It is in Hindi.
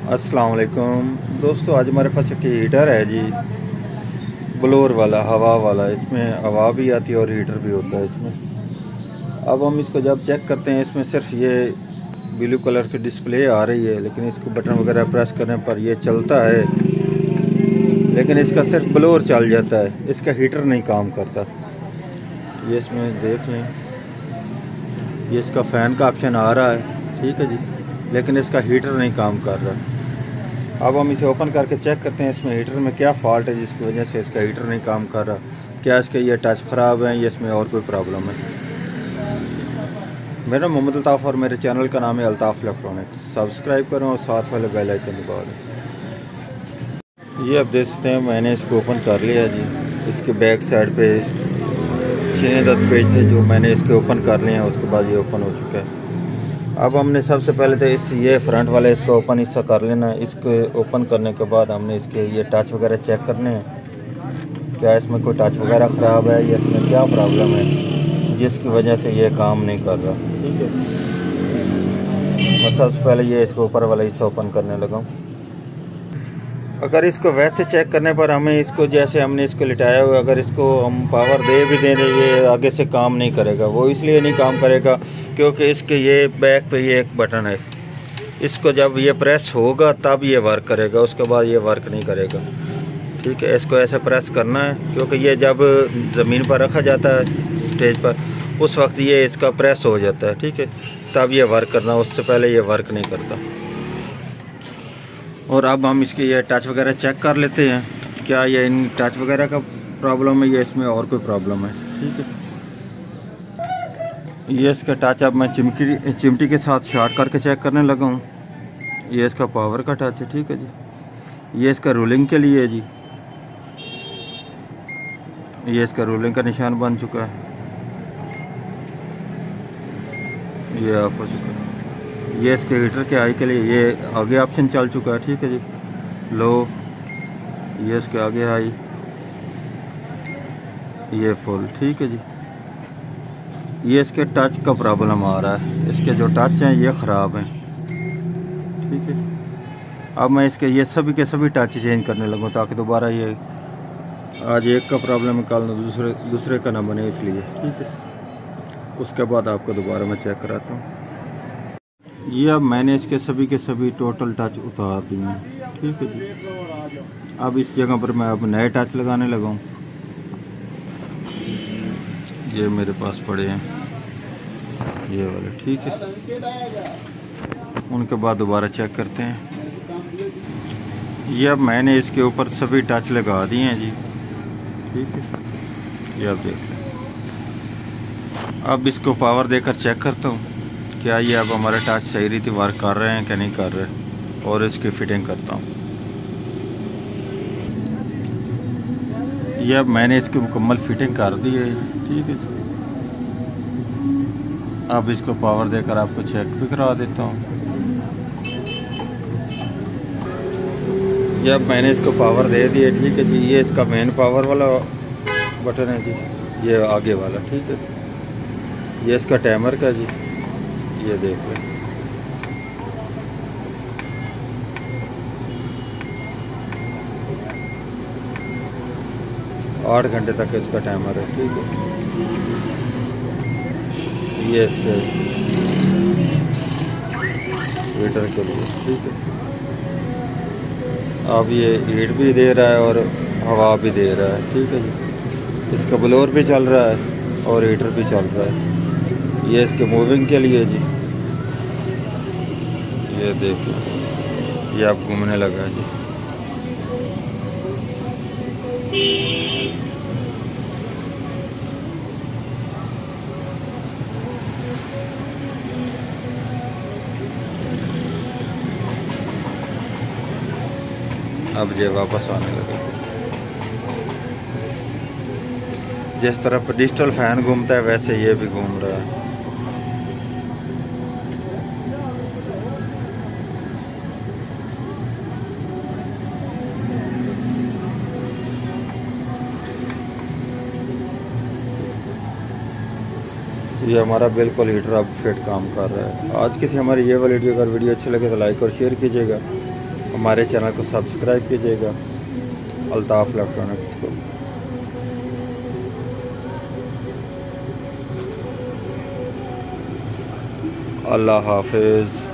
अस्सलाम वालेकुम दोस्तों, आज हमारे पास एक हीटर है जी, ब्लोअर वाला, हवा वाला। इसमें हवा भी आती है और हीटर भी होता है इसमें। अब हम इसको जब चेक करते हैं, इसमें सिर्फ ये ब्लू कलर की डिस्प्ले आ रही है, लेकिन इसको बटन वगैरह प्रेस करने पर ये चलता है, लेकिन इसका सिर्फ ब्लोअर चल जाता है, इसका हीटर नहीं काम करता। ये इसमें देख लें, ये इसका फ़ैन का ऑप्शन आ रहा है, ठीक है जी, लेकिन इसका हीटर नहीं काम कर रहा। अब हम इसे ओपन करके चेक करते हैं इसमें हीटर में क्या फ़ॉल्ट है जिसकी वजह से इसका हीटर नहीं काम कर रहा। क्या इसके ये टच ख़राब है या इसमें और कोई प्रॉब्लम है। मेरा मोहम्मद अल्ताफ़ और मेरे चैनल का नाम है अल्ताफ़ इलेक्ट्रॉनिक्स। सब्सक्राइब करें और साथ वाले बेल आइकन दबा दें। ये आप देख सकते हैं, मैंने इसको ओपन कर लिया जी। इसके बैक साइड पे 6 पेज थे जो मैंने इसके ओपन कर लिए हैं, उसके बाद ये ओपन हो चुका है। अब हमने सबसे पहले तो ये फ्रंट वाले इसका ओपन हिस्सा कर लेना है। इसको ओपन करने के बाद हमने इसके ये टच वगैरह चेक करने हैं, क्या इसमें कोई टच वगैरह ख़राब है या इसमें क्या प्रॉब्लम है जिसकी वजह से ये काम नहीं कर रहा। ठीक है, मैं सबसे पहले ये इसके ऊपर वाला हिस्सा ओपन करने लगा हूँ। अगर इसको वैसे चेक करने पर हमें इसको, जैसे हमने इसको लिटाया हुआ, अगर इसको हम पावर दे भी दें तो ये आगे से काम नहीं करेगा। वो इसलिए नहीं काम करेगा क्योंकि इसके ये बैक पे ये एक बटन है, इसको जब ये प्रेस होगा तब ये वर्क करेगा, उसके बाद ये वर्क नहीं करेगा। ठीक है, इसको ऐसे प्रेस करना है क्योंकि ये जब ज़मीन पर रखा जाता है स्टेज पर, उस वक्त ये इसका प्रेस हो जाता है। ठीक है, तब ये वर्क करना, उससे पहले ये वर्क नहीं करता। और अब हम इसके ये टच वगैरह चेक कर लेते हैं, क्या ये इन टच वगैरह का प्रॉब्लम है या इसमें और कोई प्रॉब्लम है। ठीक है, ये इसका टच अब मैं चिमटी के साथ शॉर्ट करके चेक करने लगा हूँ। ये इसका पावर का टच है। ठीक है जी, ये इसका रोलिंग के लिए है जी, ये इसका रोलिंग का निशान बन चुका है, ये ऑफ हो चुका है। ये इसके हीटर के हाई के लिए ये आगे ऑप्शन चल चुका है। ठीक है जी, लो, ये इसके आगे हाई, ये फुल। ठीक है जी, ये इसके टच का प्रॉब्लम आ रहा है, इसके जो टच हैं ये ख़राब हैं। ठीक है, अब मैं इसके ये सभी के सभी टच चेंज करने लगूँ ताकि दोबारा ये आज एक का प्रॉब्लम कल दूसरे का ना बने, इसलिए। ठीक है, उसके बाद आपको दोबारा मैं चेक कराता हूँ। ये अब मैंने इसके सभी के सभी टोटल टच उतार दिए हैं। ठीक है जी, अब इस जगह पर मैं अब नए टच लगाने लगा हूँ। ये मेरे पास पड़े हैं ये वाले। ठीक है, उनके बाद दोबारा चेक करते हैं। ये अब मैंने इसके ऊपर सभी टच लगा दिए हैं जी। ठीक है, ये आप देख लें। अब इसको पावर देकर चेक करता हूँ, क्या ये अब हमारे टच सही रीति वर्क कर रहे हैं कि नहीं कर रहे, और इसकी फिटिंग करता हूँ। ये अब मैंने इसकी मुकम्मल फिटिंग कर दी है। ठीक है, अब इसको पावर देकर आपको चेक भी करा देता हूँ। ये अब मैंने इसको पावर दे दी है। ठीक है जी, ये इसका मेन पावर वाला बटन है जी, ये आगे वाला। ठीक है, ये इसका टाइमर का जी, ये देख लें। 8 घंटे तक इसका टाइमर है। ठीक है, ये इसके हीटर के लिए। ठीक है, अब ये हीट भी दे रहा है और हवा भी दे रहा है। ठीक है जी, इसका ब्लोअर भी चल रहा है और हीटर भी चल रहा है। ये इसके मूविंग के लिए जी, ये देखिए, ये अब घूमने लगा है जी। अब ये वापस आने लगा। जिस तरफ डिजिटल फैन घूमता है वैसे ये भी घूम रहा है। ये हमारा बिल्कुल हीटर अब फिट काम कर रहा है। आज की थी हमारी ये वाली वीडियो। अगर वीडियो अच्छी लगे तो लाइक और शेयर कीजिएगा। हमारे चैनल को सब्सक्राइब कीजिएगा, अल्ताफ़ इलेक्ट्रॉनिक्स को। अल्लाह हाफिज़।